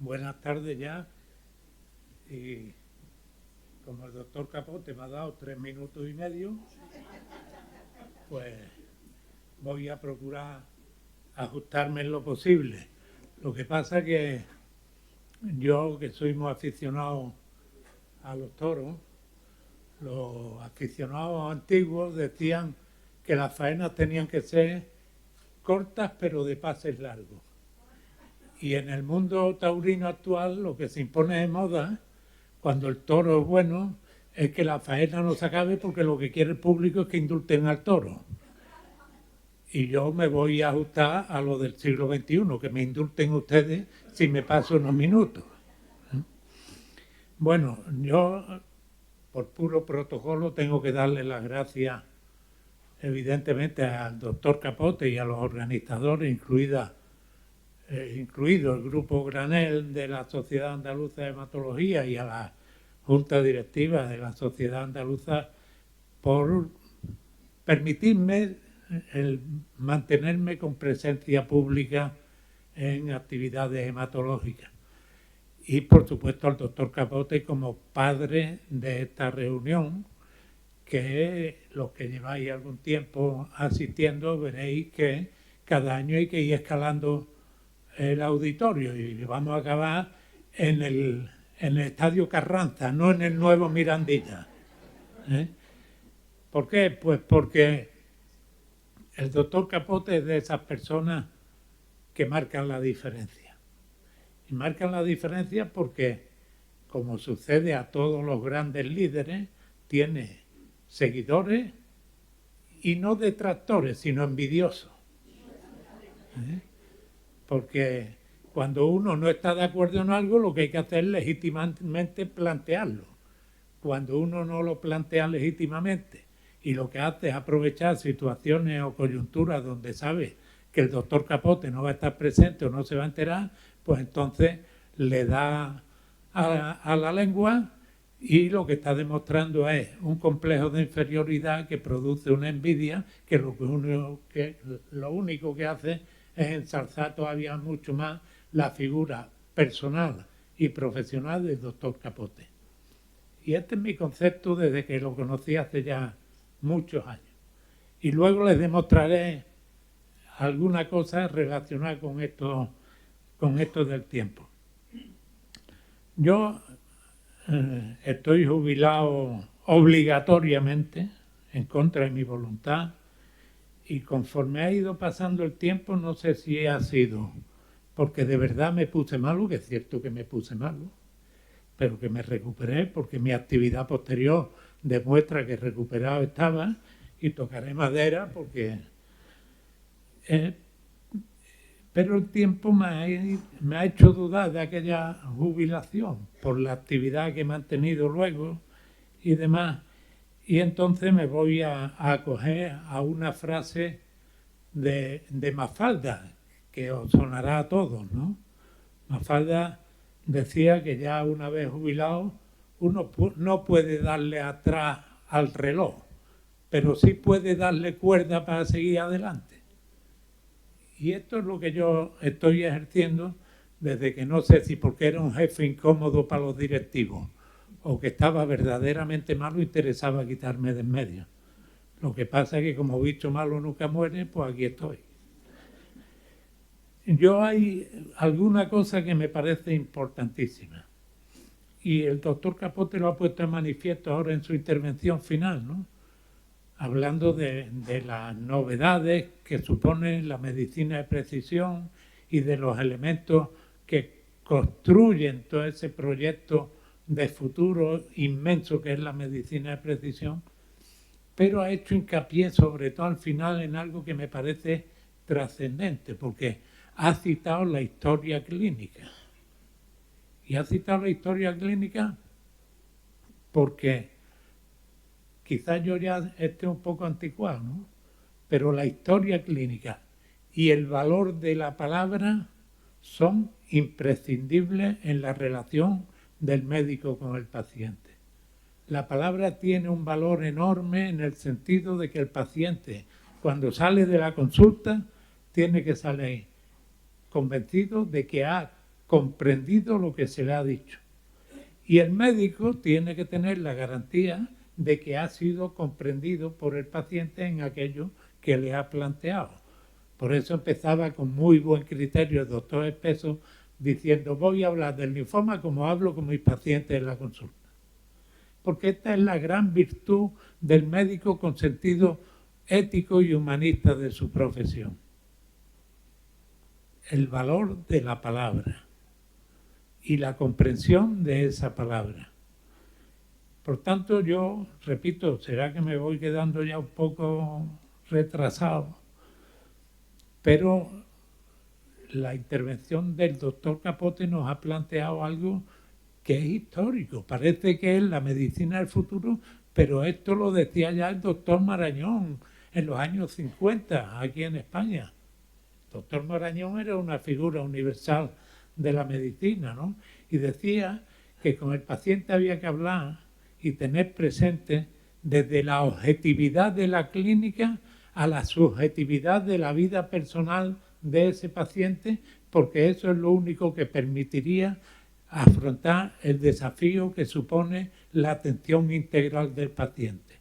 buenas tardes ya. Y como el doctor Capote me ha dado 3 minutos y medio, pues voy a procurar ajustarme en lo posible. Lo que pasa que yo, que soy muy aficionado a los toros, los aficionados antiguos decían que las faenas tenían que ser cortas pero de pases largos. Y en el mundo taurino actual lo que se impone de moda, cuando el toro es bueno, es que la faena no se acabe porque lo que quiere el público es que indulten al toro. Y yo me voy a ajustar a lo del siglo XXI, que me indulten ustedes si me paso unos minutos. Bueno, yo por puro protocolo tengo que darle las gracias evidentemente al doctor Capote y a los organizadores, incluido el Grupo Granel de la Sociedad Andaluza de Hematología y a la Junta Directiva de la Sociedad Andaluza por permitirme el mantenerme con presencia pública en actividades hematológicas. Y por supuesto al doctor Capote como padre de esta reunión, que los que lleváis algún tiempo asistiendo veréis que cada año hay que ir escalando el auditorio y vamos a acabar en el Estadio Carranza, no en el nuevo Mirandilla. ¿Por qué? Pues porque el doctor Capote es de esas personas que marcan la diferencia. Y marcan la diferencia porque, como sucede a todos los grandes líderes, tiene seguidores y no detractores, sino envidiosos. Porque cuando uno no está de acuerdo en algo, lo que hay que hacer es legítimamente plantearlo. Cuando uno no lo plantea legítimamente y lo que hace es aprovechar situaciones o coyunturas donde sabe que el doctor Capote no va a estar presente o no se va a enterar, pues entonces le da a la lengua y lo que está demostrando es un complejo de inferioridad que produce una envidia que lo único que hace es ensalzar todavía mucho más la figura personal y profesional del doctor Capote. Y este es mi concepto desde que lo conocí hace ya muchos años. Y luego les demostraré alguna cosa relacionada con esto del tiempo. Yo estoy jubilado obligatoriamente, en contra de mi voluntad, y conforme ha ido pasando el tiempo, no sé si ha sido porque de verdad me puse malo, que es cierto que me puse malo, pero que me recuperé porque mi actividad posterior demuestra que recuperado estaba, y tocaré madera porque... pero el tiempo me ha hecho dudar de aquella jubilación por la actividad que he mantenido luego y demás. Y entonces me voy a acoger a una frase de Mafalda, que os sonará a todos, ¿no? Mafalda decía que ya una vez jubilado uno no puede darle atrás al reloj, pero sí puede darle cuerda para seguir adelante. Y esto es lo que yo estoy ejerciendo desde que no sé si porque era un jefe incómodo para los directivos o que estaba verdaderamente malo y interesaba quitarme de en medio. Lo que pasa es que como bicho malo nunca muere, pues aquí estoy. Yo hay alguna cosa que me parece importantísima y el doctor Capote lo ha puesto en manifiesto ahora en su intervención final, ¿no? Hablando de las novedades que supone la medicina de precisión y de los elementos que construyen todo ese proyecto de futuro inmenso que es la medicina de precisión, pero ha hecho hincapié sobre todo al final en algo que me parece trascendente, porque ha citado la historia clínica. Y ha citado la historia clínica porque quizás yo ya esté un poco anticuado, ¿no? Pero la historia clínica y el valor de la palabra son imprescindibles en la relación del médico con el paciente. La palabra tiene un valor enorme en el sentido de que el paciente, cuando sale de la consulta, tiene que salir convencido de que ha comprendido lo que se le ha dicho. Y el médico tiene que tener la garantía de que ha sido comprendido por el paciente en aquello que le ha planteado. Por eso empezaba con muy buen criterio el doctor Espeso diciendo: voy a hablar del linfoma como hablo con mis pacientes en la consulta. Porque esta es la gran virtud del médico con sentido ético y humanista de su profesión. El valor de la palabra y la comprensión de esa palabra. Por tanto, yo, repito, será que me voy quedando ya un poco retrasado, pero la intervención del doctor Capote nos ha planteado algo que es histórico. Parece que es la medicina del futuro, pero esto lo decía ya el doctor Marañón en los años 50, aquí en España. El doctor Marañón era una figura universal de la medicina, ¿no? Y decía que con el paciente había que hablar y tener presente desde la objetividad de la clínica a la subjetividad de la vida personal de ese paciente, porque eso es lo único que permitiría afrontar el desafío que supone la atención integral del paciente.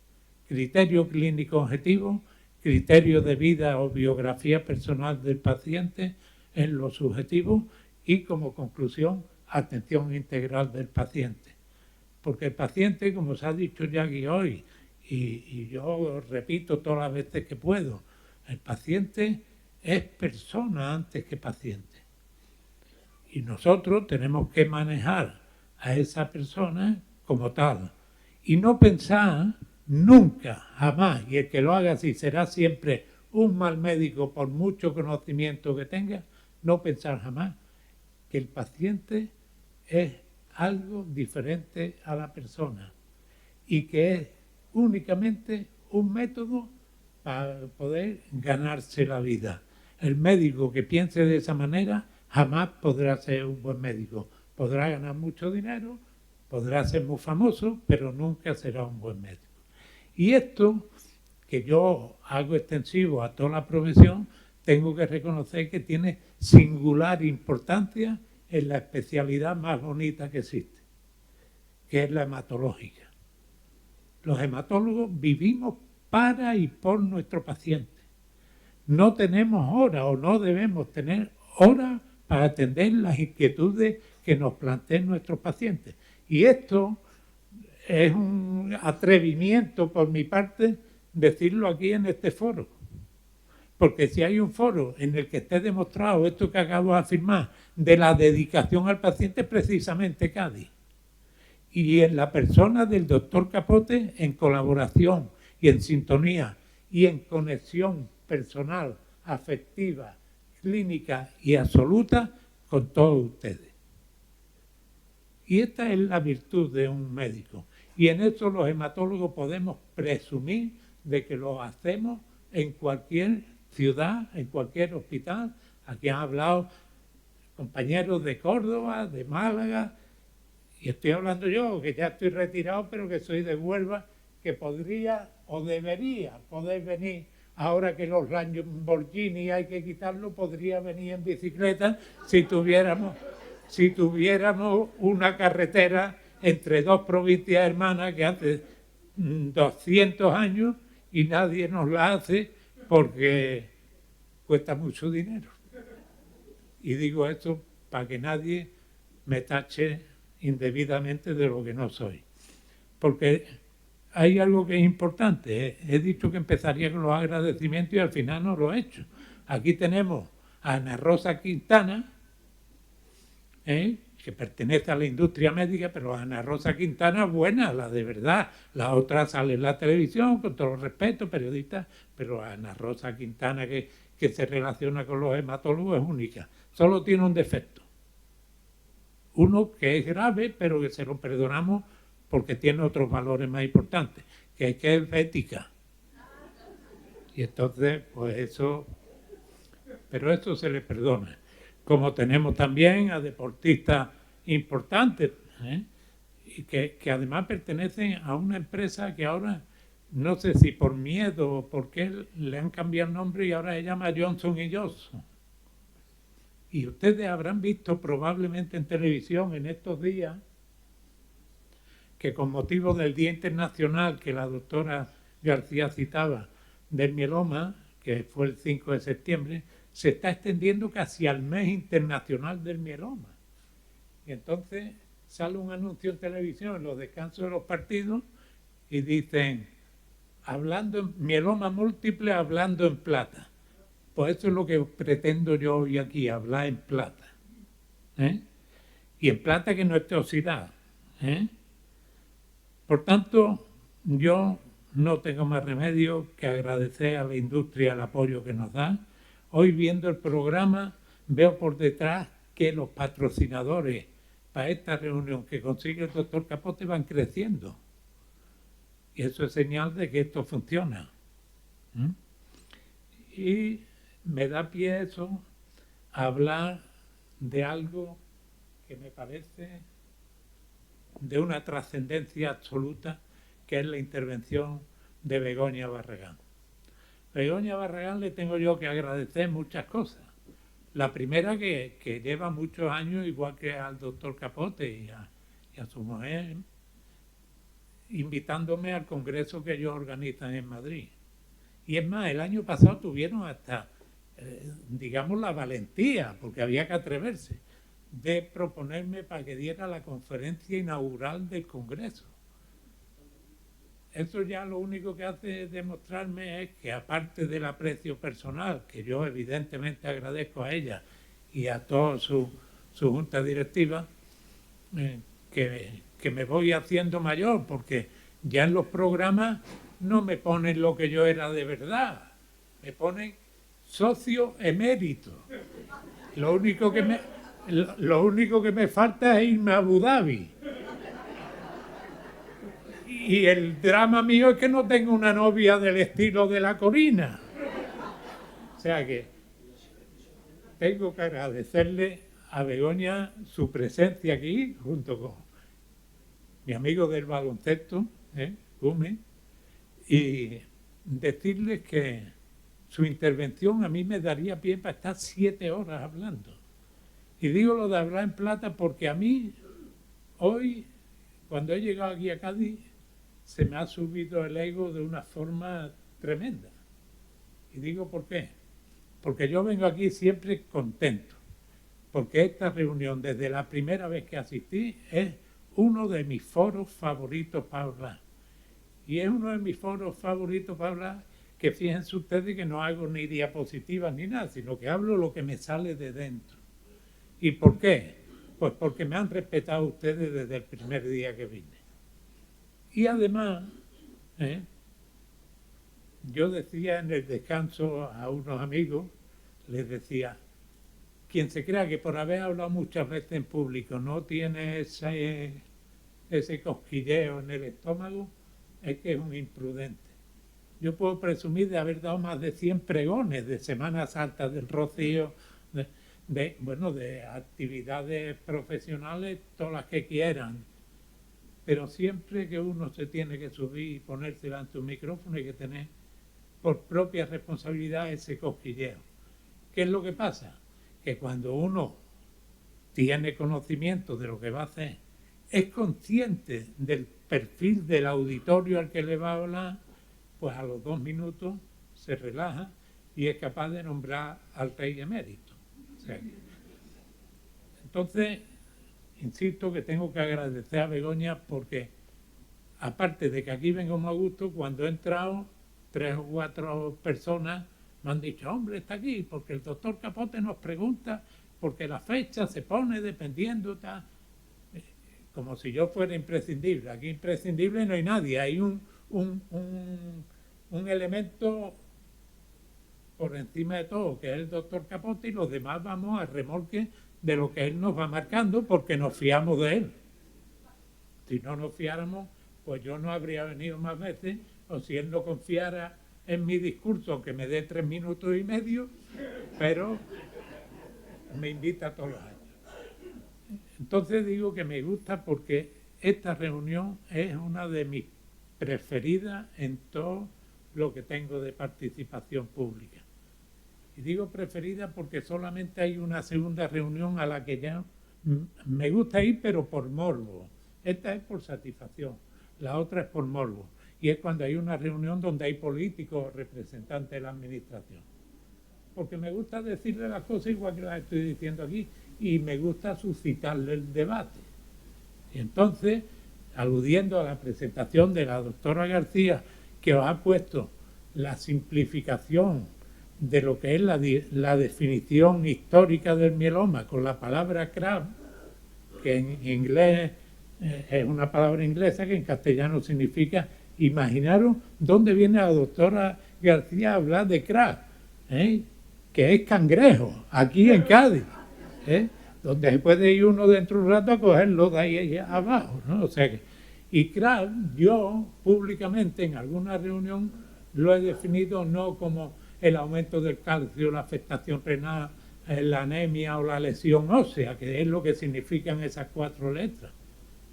Criterio clínico objetivo, criterio de vida o biografía personal del paciente en lo subjetivo y, como conclusión, atención integral del paciente. Porque el paciente, como se ha dicho ya aquí hoy, y yo repito todas las veces que puedo, el paciente es persona antes que paciente. Y nosotros tenemos que manejar a esa persona como tal. Y no pensar nunca, jamás, y el que lo haga así será siempre un mal médico por mucho conocimiento que tenga, no pensar jamás que el paciente es algo diferente a la persona y que es únicamente un método para poder ganarse la vida. El médico que piense de esa manera jamás podrá ser un buen médico. Podrá ganar mucho dinero, podrá ser muy famoso, pero nunca será un buen médico. Y esto, que yo hago extensivo a toda la profesión, tengo que reconocer que tiene singular importancia en la especialidad más bonita que existe, que es la hematológica. Los hematólogos vivimos para y por nuestro paciente. No tenemos hora o no debemos tener hora para atender las inquietudes que nos planteen nuestros pacientes. Y esto es un atrevimiento por mi parte decirlo aquí en este foro. Porque si hay un foro en el que esté demostrado esto que acabo de afirmar, de la dedicación al paciente, precisamente Cádiz. Y en la persona del doctor Capote, en colaboración y en sintonía y en conexión personal, afectiva, clínica y absoluta con todos ustedes. Y esta es la virtud de un médico. Y en eso los hematólogos podemos presumir de que lo hacemos en cualquier ciudad, en cualquier hospital. Aquí han hablado compañeros de Córdoba, de Málaga, y estoy hablando yo, que ya estoy retirado, pero que soy de Huelva, que podría o debería poder venir, ahora que los Lamborghini hay que quitarlo, podría venir en bicicleta si tuviéramos una carretera entre dos provincias hermanas que hace 200 años y nadie nos la hace porque cuesta mucho dinero. Y digo esto para que nadie me tache indebidamente de lo que no soy. Porque hay algo que es importante. He dicho que empezaría con los agradecimientos y al final no lo he hecho. Aquí tenemos a Ana Rosa Quintana, que pertenece a la industria médica, pero Ana Rosa Quintana buena, la de verdad. La otra sale en la televisión, con todo el respeto, periodista, pero Ana Rosa Quintana, que se relaciona con los hematólogos, es única. Solo tiene un defecto. Uno que es grave, pero que se lo perdonamos porque tiene otros valores más importantes, que es ética. Y entonces, pues eso, pero eso se le perdona. Como tenemos también a deportistas importantes, y que además pertenecen a una empresa que ahora, no sé si por miedo o porque le han cambiado el nombre y ahora se llama Johnson & Johnson. Y ustedes habrán visto probablemente en televisión en estos días que con motivo del Día Internacional que la doctora García citaba del mieloma, que fue el 5 de septiembre, se está extendiendo casi al mes internacional del mieloma. Y entonces sale un anuncio en televisión en los descansos de los partidos y dicen, hablando en mieloma múltiple, hablando en plata. Pues eso es lo que pretendo yo hoy aquí, hablar en plata. Y en plata que no esté oxidada. Por tanto, yo no tengo más remedio que agradecer a la industria el apoyo que nos da. Hoy viendo el programa veo por detrás que los patrocinadores para esta reunión que consigue el doctor Capote van creciendo. Y eso es señal de que esto funciona. Y me da pie eso a hablar de algo que me parece de una trascendencia absoluta, que es la intervención de Begoña Barragán. Begoña Barragán le tengo yo que agradecer muchas cosas. La primera que lleva muchos años, igual que al doctor Capote y a su mujer, invitándome al congreso que ellos organizan en Madrid. Y es más, el año pasado tuvieron hasta, digamos, la valentía, porque había que atreverse, de proponerme para que diera la conferencia inaugural del congreso. Eso ya lo único que hace demostrarme es que, aparte del aprecio personal, que yo evidentemente agradezco a ella y a toda su junta directiva, que me voy haciendo mayor, porque ya en los programas no me ponen lo que yo era de verdad, me ponen socio emérito. Lo único que me falta es irme a Abu Dhabi. Y el drama mío es que no tengo una novia del estilo de la Corina. O sea que tengo que agradecerle a Begoña su presencia aquí, junto con mi amigo del baloncesto, Gume, y decirles que su intervención a mí me daría pie para estar 7 horas hablando. Y digo lo de hablar en plata porque a mí, hoy, cuando he llegado aquí a Cádiz, se me ha subido el ego de una forma tremenda. Y digo ¿por qué? Porque yo vengo aquí siempre contento, porque esta reunión, desde la primera vez que asistí, es uno de mis foros favoritos para hablar. Y es uno de mis foros favoritos para hablar que fíjense ustedes que no hago ni diapositivas ni nada, sino que hablo lo que me sale de dentro. ¿Y por qué? Pues porque me han respetado ustedes desde el primer día que vine. Y además, yo decía en el descanso a unos amigos, les decía, quien se crea que por haber hablado muchas veces en público no tiene ese cosquilleo en el estómago, es que es un imprudente. Yo puedo presumir de haber dado más de 100 pregones de Semana Santa del Rocío, de actividades profesionales, todas las que quieran. Pero siempre que uno se tiene que subir y ponerse delante de un micrófono hay que tener por propia responsabilidad ese cosquilleo. ¿Qué es lo que pasa? Que cuando uno tiene conocimiento de lo que va a hacer, es consciente del perfil del auditorio al que le va a hablar, pues a los 2 minutos se relaja y es capaz de nombrar al rey emérito. O sea, entonces, insisto que tengo que agradecer a Begoña porque, aparte de que aquí vengo muy a gusto, cuando he entrado, 3 o 4 personas me han dicho, hombre, está aquí, porque el doctor Capote nos pregunta, porque la fecha se pone dependiendo, como si yo fuera imprescindible. Aquí imprescindible no hay nadie, hay un elemento por encima de todo, que es el doctor Capote, y los demás vamos a remolque de lo que él nos va marcando porque nos fiamos de él. Si no nos fiáramos, pues yo no habría venido más veces, o si él no confiara en mi discurso, aunque me dé 3 minutos y medio, pero me invita todos los años. Entonces digo que me gusta porque esta reunión es una de mis preferidas en todo lo que tengo de participación pública. Y digo preferida porque solamente hay una segunda reunión a la que ya me gusta ir, pero por morbo. Esta es por satisfacción, la otra es por morbo. Y es cuando hay una reunión donde hay políticos o representantes de la administración. Porque me gusta decirle las cosas igual que las estoy diciendo aquí y me gusta suscitarle el debate. Y entonces, aludiendo a la presentación de la doctora García, que os ha puesto la simplificación de lo que es la definición histórica del mieloma con la palabra CRAB, que en inglés es una palabra inglesa que en castellano significa, imaginaros dónde viene la doctora García a hablar de CRAB, que es cangrejo, aquí en Cádiz, donde se puede ir uno dentro de un rato a cogerlo de ahí abajo, ¿no? O sea que, y CRAB, yo públicamente en alguna reunión lo he definido no como el aumento del calcio, la afectación renal, la anemia o la lesión ósea, que es lo que significan esas 4 letras,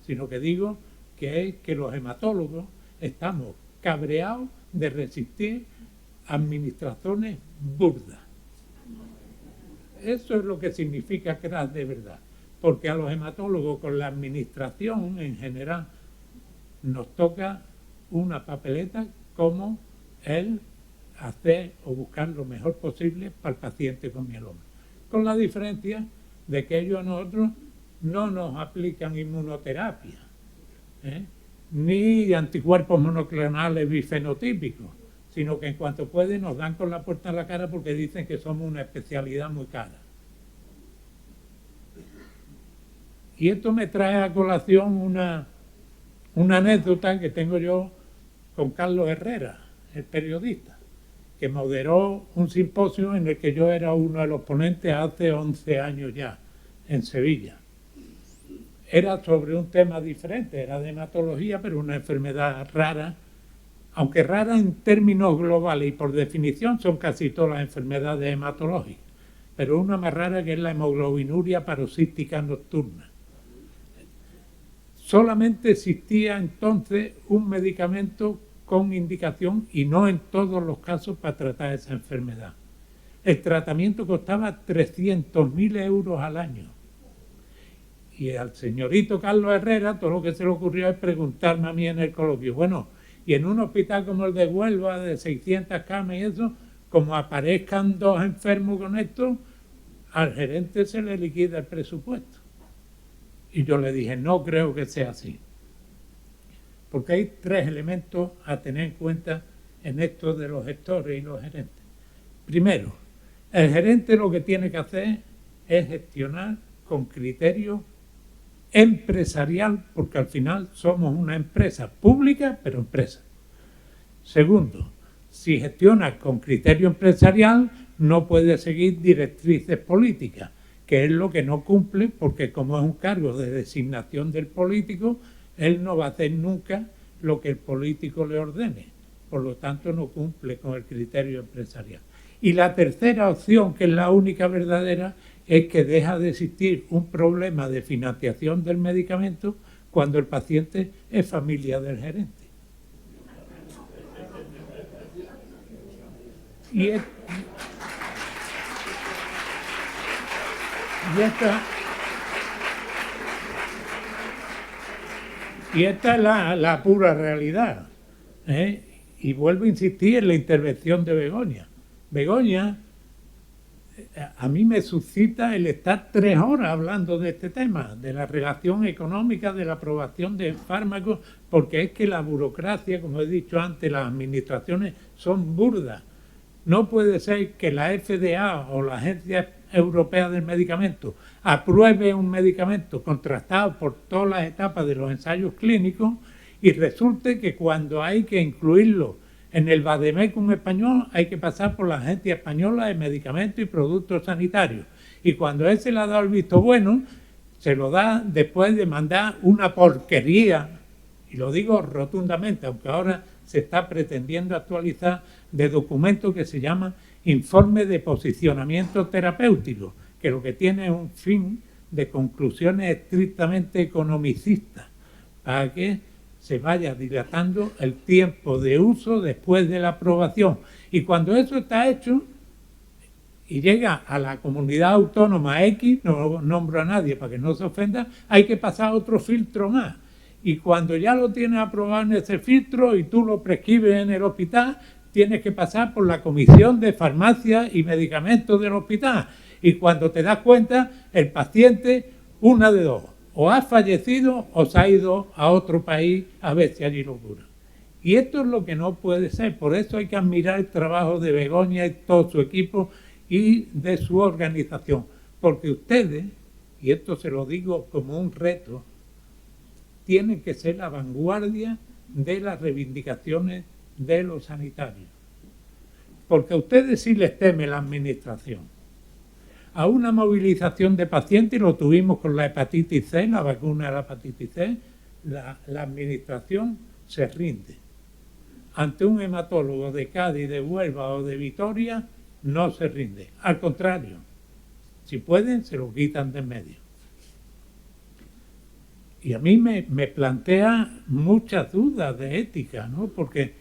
sino que digo que es que los hematólogos estamos cabreados de resistir administraciones burdas. Eso es lo que significa CRAS de verdad, porque a los hematólogos con la administración en general nos toca una papeleta como el hacer o buscar lo mejor posible para el paciente con mieloma. Con la diferencia de que ellos a nosotros no nos aplican inmunoterapia, ni anticuerpos monoclonales bifenotípicos, sino que en cuanto pueden nos dan con la puerta en la cara porque dicen que somos una especialidad muy cara. Y esto me trae a colación una anécdota que tengo yo con Carlos Herrera, el periodista, que moderó un simposio en el que yo era uno de los ponentes hace 11 años ya, en Sevilla. Era sobre un tema diferente, era de hematología, pero una enfermedad rara, aunque rara en términos globales y por definición son casi todas las enfermedades hematológicas, pero una más rara que es la hemoglobinuria paroxística nocturna. Solamente existía entonces un medicamento con indicación y no en todos los casos para tratar esa enfermedad. El tratamiento costaba 300.000 euros al año. Y al señorito Carlos Herrera todo lo que se le ocurrió es preguntarme a mí en el coloquio, bueno, y en un hospital como el de Huelva, de 600 camas y eso, como aparezcan 2 enfermos con esto, al gerente se le liquida el presupuesto. Y yo le dije, no creo que sea así. Porque hay 3 elementos a tener en cuenta en esto de los gestores y los gerentes. Primero, el gerente lo que tiene que hacer es gestionar con criterio empresarial, porque al final somos una empresa pública, pero empresa. Segundo, si gestiona con criterio empresarial, no puede seguir directrices políticas, que es lo que no cumple, porque como es un cargo de designación del político, él no va a hacer nunca lo que el político le ordene. Por lo tanto, no cumple con el criterio empresarial. Y la tercera opción, que es la única verdadera, es que deja de existir un problema de financiación del medicamento cuando el paciente es familia del gerente. Y esta es la pura realidad. Y vuelvo a insistir en la intervención de Begoña. Begoña, a mí me suscita el estar 3 horas hablando de este tema, de la relación económica, de la aprobación de fármacos, porque es que la burocracia, como he dicho antes, las administraciones son burdas. No puede ser que la FDA o la Agencia Europea del Medicamento apruebe un medicamento contrastado por todas las etapas de los ensayos clínicos y resulte que cuando hay que incluirlo en el Vademecum español hay que pasar por la Agencia Española de Medicamentos y Productos Sanitarios. Y cuando ese le ha dado el visto bueno, se lo da después de mandar una porquería, y lo digo rotundamente, aunque ahora se está pretendiendo actualizar, de documento que se llama Informe de Posicionamiento Terapéutico, que lo que tiene es un fin de conclusiones estrictamente economicistas, para que se vaya dilatando el tiempo de uso después de la aprobación. Y cuando eso está hecho, y llega a la comunidad autónoma X, no nombro a nadie para que no se ofenda, hay que pasar otro filtro más. Y cuando ya lo tienes aprobado en ese filtro y tú lo prescribes en el hospital, tienes que pasar por la Comisión de Farmacia y Medicamentos del hospital. Y cuando te das cuenta, el paciente, una de dos, o ha fallecido o se ha ido a otro país a ver si allí lo cura. Y esto es lo que no puede ser. Por eso hay que admirar el trabajo de Begoña y todo su equipo y de su organización. Porque ustedes, y esto se lo digo como un reto, tienen que ser la vanguardia de las reivindicaciones de los sanitarios. Porque a ustedes sí les teme la administración. A una movilización de pacientes, y lo tuvimos con la hepatitis C, la vacuna de la hepatitis C, la administración se rinde. Ante un hematólogo de Cádiz, de Huelva o de Vitoria, no se rinde. Al contrario, si pueden, se lo quitan de en medio. Y a mí me plantea muchas dudas de ética, ¿no? Porque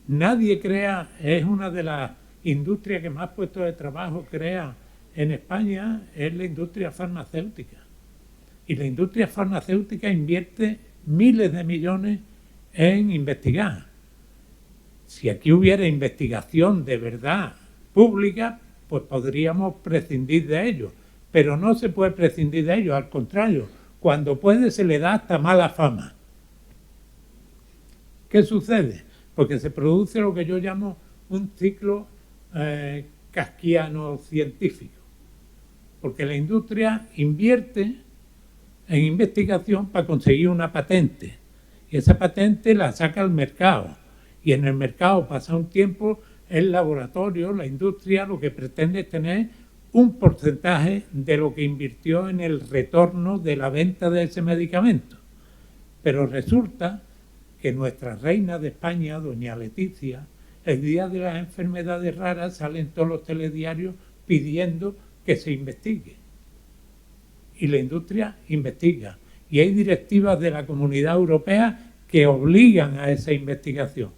nadie crea, es una de las industrias que más puestos de trabajo crea en España, es la industria farmacéutica. Y la industria farmacéutica invierte miles de millones en investigar. Si aquí hubiera investigación de verdad pública, pues podríamos prescindir de ello. Pero no se puede prescindir de ello, al contrario. Cuando puede se le da hasta mala fama. ¿Qué sucede? Porque se produce lo que yo llamo un ciclo kafkiano científico. Porque la industria invierte en investigación para conseguir una patente. Y esa patente la saca al mercado. Y en el mercado pasa un tiempo, el laboratorio, la industria, lo que pretende es tener un porcentaje de lo que invirtió en el retorno de la venta de ese medicamento. Pero resulta que nuestra reina de España, doña Leticia, el día de las enfermedades raras salen todos los telediarios pidiendo que se investigue. Y la industria investiga. Y hay directivas de la Comunidad Europea que obligan a esa investigación.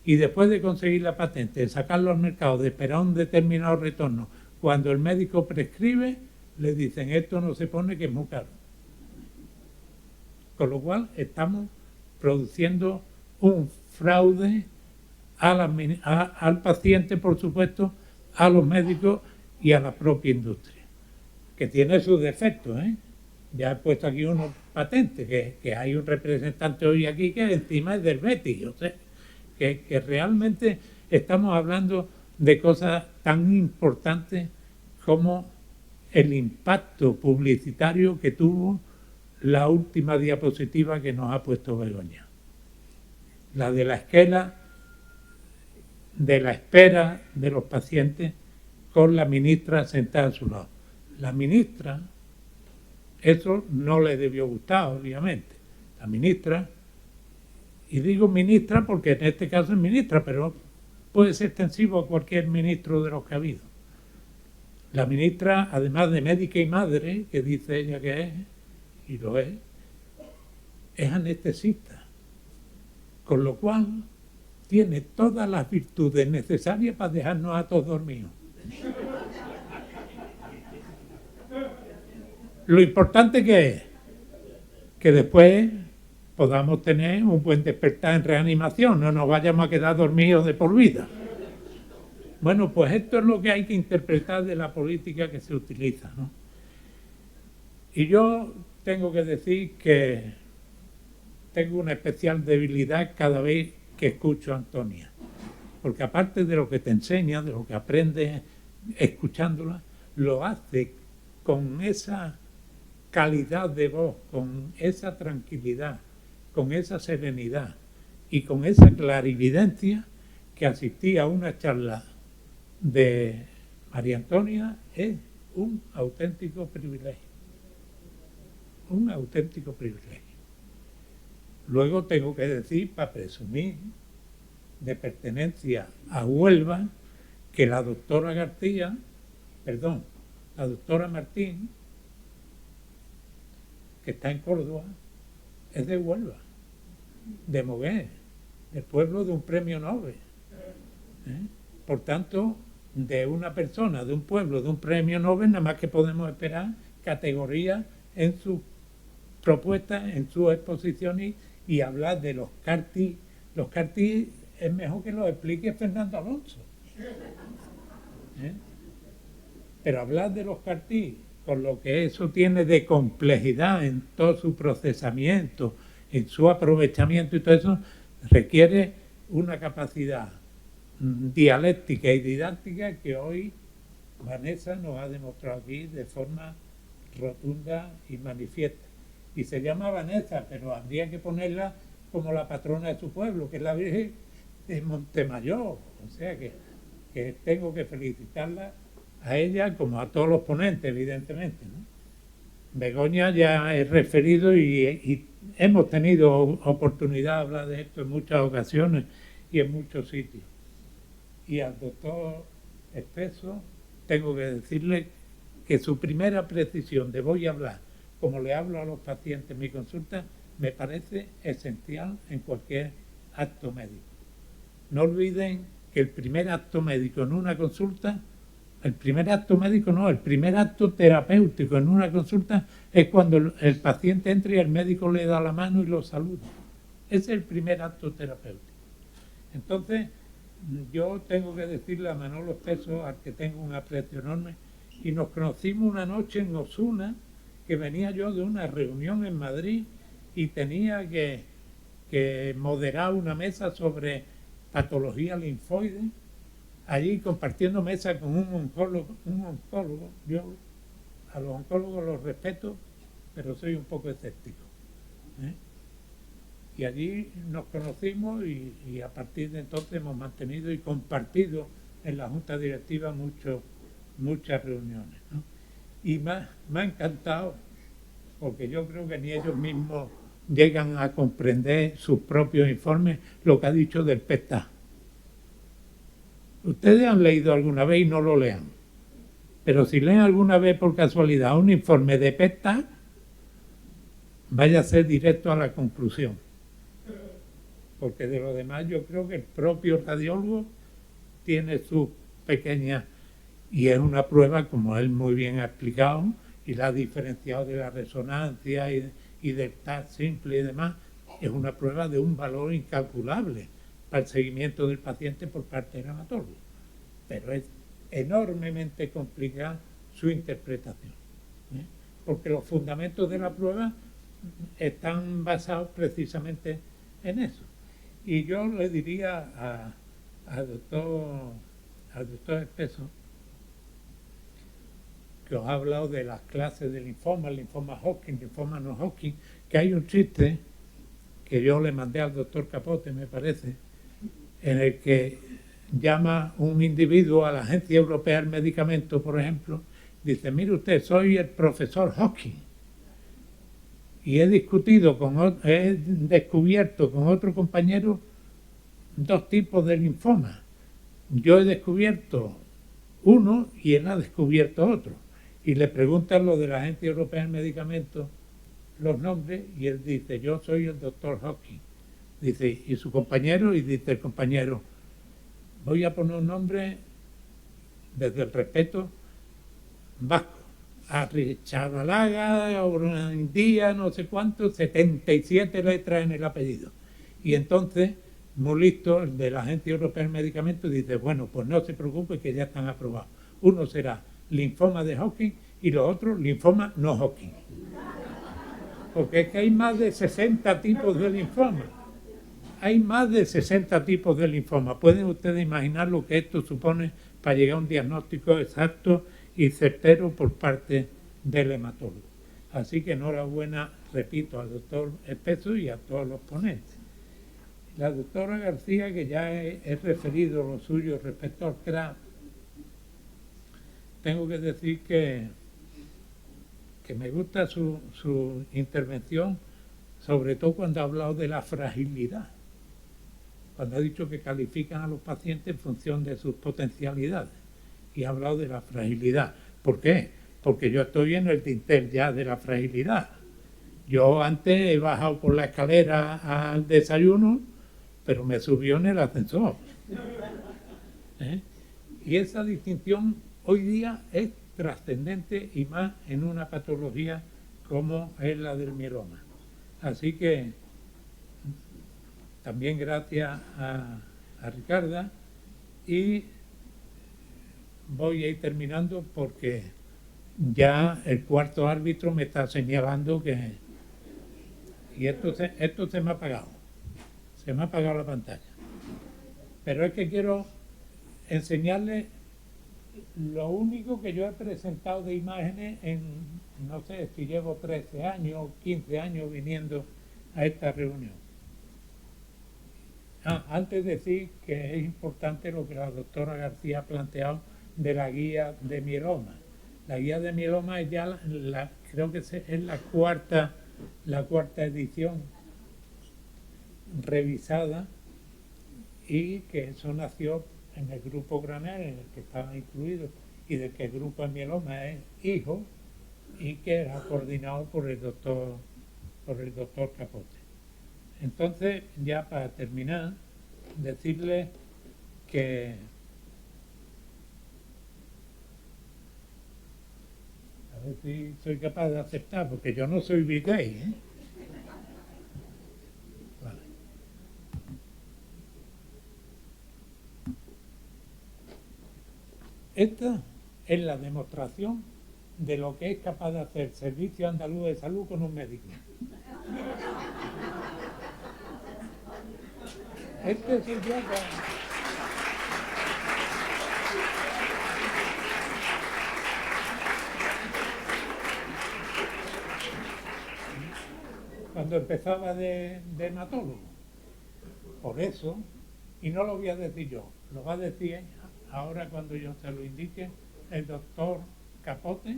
Y después de conseguir la patente, de sacarlo al mercado, de esperar un determinado retorno, cuando el médico prescribe, le dicen esto no se pone que es muy caro. Con lo cual estamos produciendo un fraude al paciente, por supuesto, a los médicos y a la propia industria, que tiene sus defectos, ¿eh? Ya he puesto aquí unos patentes, que hay un representante hoy aquí que encima es del Betis, o sea, que realmente estamos hablando de cosas tan importantes como el impacto publicitario que tuvo la última diapositiva que nos ha puesto Begoña. La de la esquela de la espera de los pacientes con la ministra sentada a su lado. La ministra, eso no le debió gustar, obviamente. La ministra, y digo ministra porque en este caso es ministra, pero puede ser extensivo a cualquier ministro de los que ha habido. La ministra, además de médica y madre, que dice ella que es, y lo es anestesista. Con lo cual, tiene todas las virtudes necesarias para dejarnos a todos dormidos. Lo importante que es que después podamos tener un buen despertar en reanimación, no nos vayamos a quedar dormidos de por vida. Bueno, pues esto es lo que hay que interpretar de la política que se utiliza, ¿no? Y yo tengo que decir que tengo una especial debilidad cada vez que escucho a Antonia, porque aparte de lo que te enseña, de lo que aprendes escuchándola, lo hace con esa calidad de voz, con esa tranquilidad, con esa serenidad y con esa clarividencia que asistí a una charla de María Antonia. Es un auténtico privilegio, un auténtico privilegio. Luego tengo que decir, para presumir de pertenencia a Huelva, que la doctora Martín, que está en Córdoba, es de Huelva, de Moguer, del pueblo de un premio Nobel. Por tanto, de una persona, de un pueblo, de un premio Nobel, nada más que podemos esperar categorías en sus propuestas, en sus exposiciones y hablar de los CAR-T. Los CAR-T es mejor que lo explique Fernando Alonso. Pero hablar de los CAR-T, con lo que eso tiene de complejidad en todo su procesamiento, en su aprovechamiento y todo eso, requiere una capacidad dialéctica y didáctica que hoy Vanessa nos ha demostrado aquí de forma rotunda y manifiesta. Y se llama Vanessa, pero habría que ponerla como la patrona de su pueblo, que es la Virgen de Montemayor. O sea que tengo que felicitarla a ella como a todos los ponentes, evidentemente, ¿no? Begoña ya he referido y hemos tenido oportunidad de hablar de esto en muchas ocasiones y en muchos sitios. Y al doctor Espeso tengo que decirle que su primera precisión de voy a hablar como le hablo a los pacientes en mi consulta me parece esencial en cualquier acto médico. No olviden que el primer acto médico en una consulta, el primer acto terapéutico en una consulta es cuando el paciente entra y el médico le da la mano y lo saluda. Ese es el primer acto terapéutico. Entonces, yo tengo que decirle a Manolo Espeso, al que tengo un aprecio enorme, y nos conocimos una noche en Osuna, que venía yo de una reunión en Madrid y tenía que moderar una mesa sobre patología linfoide, allí compartiendo mesa con un oncólogo. Yo a los oncólogos los respeto, pero soy un poco escéptico. Y allí nos conocimos y a partir de entonces hemos mantenido y compartido en la junta directiva muchas reuniones, ¿no? Y me ha encantado, porque yo creo que ni ellos mismos llegan a comprender sus propios informes, lo que ha dicho del PETA. Ustedes han leído alguna vez y no lo lean, pero si leen alguna vez por casualidad un informe de PETA, vaya a ser directo a la conclusión. Porque de lo demás yo creo que el propio radiólogo tiene sus pequeñas, y es una prueba, como él muy bien ha explicado, y la ha diferenciado de la resonancia y del TAC simple y demás, es una prueba de un valor incalculable para el seguimiento del paciente por parte del hematólogo. Pero es enormemente complicada su interpretación, porque los fundamentos de la prueba están basados precisamente en eso. Y yo le diría al doctor Espeso, que os ha hablado de las clases de linfoma, linfoma Hodgkin, linfoma no Hodgkin, que hay un chiste que yo le mandé al doctor Capote, me parece, en el que llama un individuo a la Agencia Europea del Medicamento, por ejemplo, dice, mire usted, soy el profesor Hodgkin y he descubierto con otro compañero 2 tipos de linfoma. Yo he descubierto uno y él ha descubierto otro. Y le preguntan lo de la Agencia Europea del Medicamento, los nombres, y él dice, yo soy el doctor Hodgkin. Dice, ¿y su compañero? Y dice el compañero, voy a poner un nombre desde el respeto vasco. Arrizabalaga, Orandía, no sé cuánto, 77 letras en el apellido. Y entonces, muy listo, el de la Agencia Europea del Medicamento dice, bueno, pues no se preocupe que ya están aprobados. Uno será linfoma de Hodgkin y los otros linfoma no Hodgkin. Porque es que hay más de 60 tipos de linfoma. Hay más de 60 tipos de linfoma. Pueden ustedes imaginar lo que esto supone para llegar a un diagnóstico exacto y certero por parte del hematólogo. Así que enhorabuena, repito, al doctor Espeso y a todos los ponentes. La doctora García, que ya he referido lo suyo respecto al CRA, tengo que decir que me gusta su intervención, sobre todo cuando ha hablado de la fragilidad, cuando ha dicho que califican a los pacientes en función de sus potencialidades, y ha hablado de la fragilidad. ¿Por qué? Porque yo estoy en el dintel ya de la fragilidad. Yo antes he bajado por la escalera al desayuno, pero me subió en el ascensor. Y esa distinción hoy día es trascendente y más en una patología como es la del mieloma. Así que también gracias a Ricarda, y voy a ir terminando porque ya el cuarto árbitro me está señalando que... Y esto se me ha apagado. Se me ha apagado la pantalla. Pero es que quiero enseñarles lo único que yo he presentado de imágenes en, no sé, si llevo 13 años, 15 años viniendo a esta reunión. Antes de decir que es importante lo que la doctora García ha planteado de la guía de mieloma. La guía de mieloma es ya creo que es la cuarta edición revisada, y que eso nació en el grupo Granel, en el que estaba incluido, y de que el grupo de mieloma es hijo, y que era coordinado por el doctor Capote. Entonces, ya para terminar, decirles que a ver si soy capaz de aceptar, porque yo no soy Bill Gates, ¿eh? Vale. Esta es la demostración de lo que es capaz de hacer el Servicio Andaluz de Salud con un médico. Este es el día que... Cuando empezaba de hematólogo. Por eso, y no lo voy a decir yo, lo va a decir ahora cuando yo se lo indique el doctor Capote,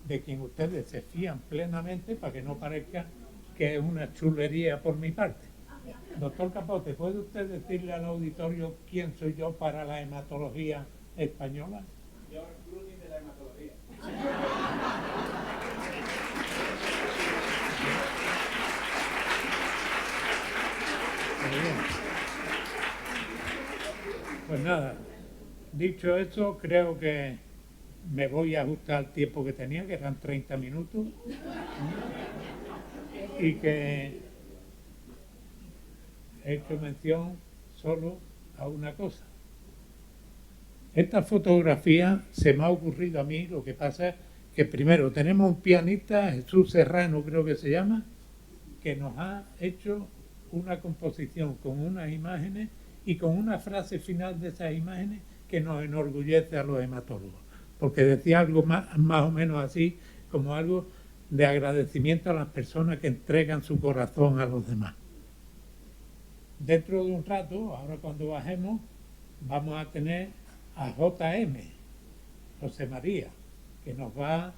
de quien ustedes se fían plenamente para que no parezca que es una chulería por mi parte. Doctor Capote, ¿puede usted decirle al auditorio quién soy yo para la hematología española? George Clooney de la hematología. Muy bien. Pues nada, dicho eso, creo que me voy a ajustar al tiempo que tenía, que eran 30 minutos, y que he hecho mención solo a una cosa. Esta fotografía se me ha ocurrido a mí, lo que pasa es que primero tenemos un pianista, Jesús Serrano creo que se llama, que nos ha hecho una composición con unas imágenes y con una frase final de esas imágenes que nos enorgullece a los hematólogos, porque decía algo más o menos así, como algo de agradecimiento a las personas que entregan su corazón a los demás. Dentro de un rato, ahora cuando bajemos, vamos a tener a JM, José María, que nos va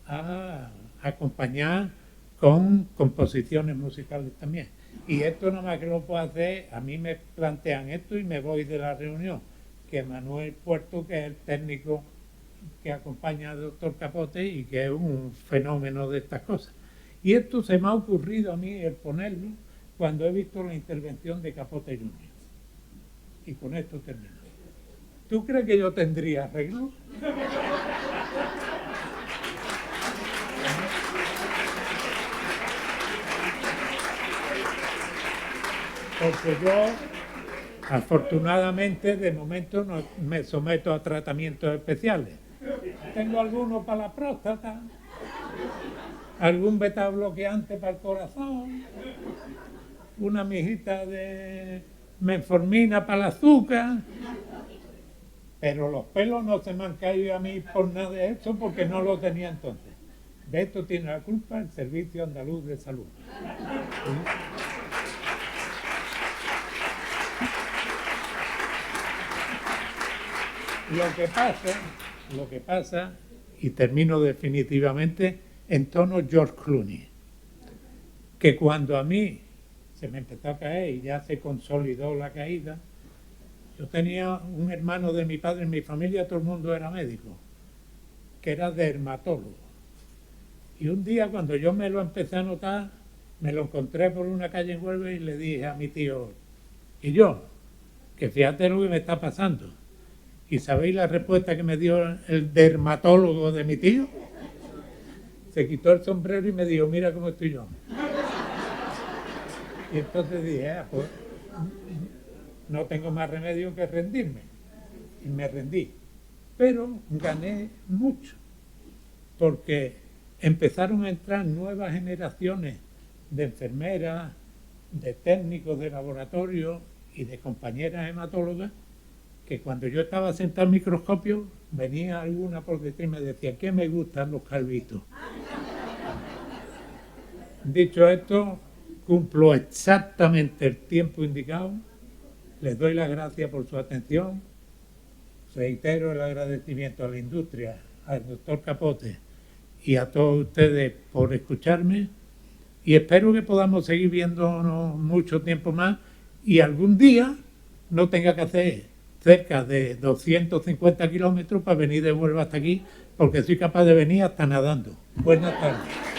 a acompañar con composiciones musicales también. Y esto nada más que lo puedo hacer, a mí me plantean esto y me voy de la reunión, que Manuel Puerto, que es el técnico que acompaña al doctor Capote y que es un fenómeno de estas cosas. Y esto se me ha ocurrido a mí el ponerlo cuando he visto la intervención de Capote Jr. Y con esto termino. ¿Tú crees que yo tendría arreglo? Porque yo, afortunadamente, de momento no me someto a tratamientos especiales. Tengo algunos para la próstata, algún beta bloqueante para el corazón, una mijita de metformina para el azúcar, pero los pelos no se me han caído a mí por nada de esto porque no lo tenía entonces. De esto tiene la culpa el Servicio Andaluz de Salud. Lo que pasa, y termino definitivamente, en tono George Clooney, que cuando a mí se me empezó a caer y ya se consolidó la caída, yo tenía un hermano de mi padre, en mi familia todo el mundo era médico, que era dermatólogo. Y un día cuando yo me lo empecé a notar, me lo encontré por una calle en Huelva y le dije a mi tío, y yo, que fíjate lo que me está pasando. ¿Y sabéis la respuesta que me dio el dermatólogo de mi tío? Se quitó el sombrero y me dijo, mira cómo estoy yo. Y entonces dije, pues no tengo más remedio que rendirme. Y me rendí. Pero gané mucho, porque empezaron a entrar nuevas generaciones de enfermeras, de técnicos de laboratorio y de compañeras hematólogas, que cuando yo estaba sentado al microscopio, venía alguna por detrás y me decía, ¿qué me gustan los calvitos? Dicho esto, cumplo exactamente el tiempo indicado. Les doy las gracias por su atención. Reitero el agradecimiento a la industria, al doctor Capote y a todos ustedes por escucharme. Y espero que podamos seguir viéndonos mucho tiempo más y algún día no tenga que hacer cerca de 250 kilómetros para venir de vuelta hasta aquí, porque soy capaz de venir hasta nadando. Buenas tardes.